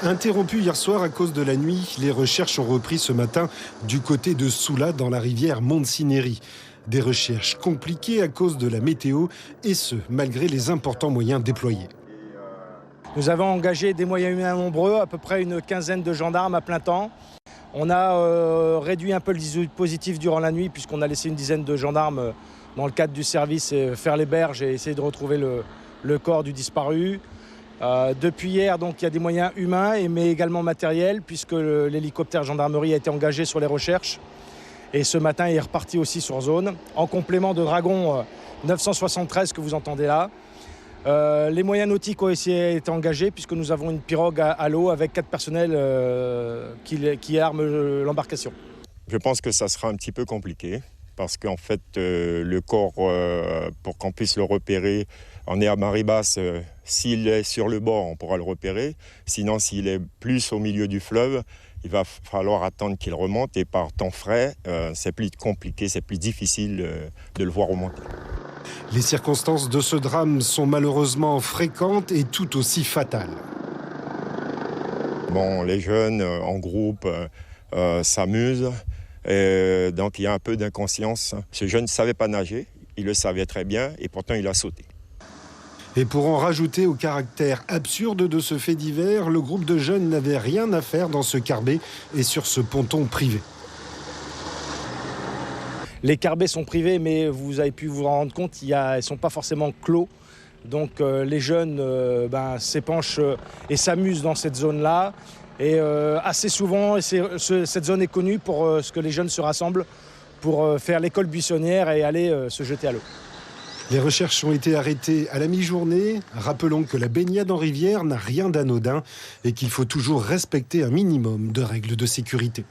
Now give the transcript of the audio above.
Interrompues hier soir à cause de la nuit, les recherches ont repris ce matin du côté de Soula dans la rivière Monsineri. Des recherches compliquées à cause de la météo et ce, malgré les importants moyens déployés. Nous avons engagé des moyens humains nombreux, à peu près une quinzaine de gendarmes à plein temps. On a réduit un peu le dispositif durant la nuit puisqu'on a laissé une dizaine de gendarmes dans le cadre du service faire les berges et essayer de retrouver le corps du disparu. Depuis hier, donc, il y a des moyens humains mais également matériels puisque l'hélicoptère gendarmerie a été engagé sur les recherches. Et ce matin, il est reparti aussi sur zone, en complément de Dragon 973 que vous entendez là. Les moyens nautiques ont aussi été engagés puisque nous avons une pirogue à l'eau avec 4 personnels qui arment l'embarcation. Je pense que ça sera un petit peu compliqué parce qu'en fait, le corps, pour qu'on puisse le repérer, on est à marée basse. S'il est sur le bord, on pourra le repérer. Sinon, s'il est plus au milieu du fleuve, il va falloir attendre qu'il remonte. Et par temps frais, c'est plus compliqué, c'est plus difficile de le voir remonter. Les circonstances de ce drame sont malheureusement fréquentes et tout aussi fatales. Bon, les jeunes en groupe s'amusent, donc il y a un peu d'inconscience. Ce jeune ne savait pas nager, il le savait très bien et pourtant il a sauté. Et pour en rajouter au caractère absurde de ce fait divers, le groupe de jeunes n'avait rien à faire dans ce carbet et sur ce ponton privé. Les carbets sont privés, mais vous avez pu vous en rendre compte, ils ne sont pas forcément clos. Donc les jeunes s'épanchent et s'amusent dans cette zone-là. Et assez souvent, cette zone est connue pour ce que les jeunes se rassemblent pour faire l'école buissonnière et aller se jeter à l'eau. Les recherches ont été arrêtées à la mi-journée. Rappelons que la baignade en rivière n'a rien d'anodin et qu'il faut toujours respecter un minimum de règles de sécurité.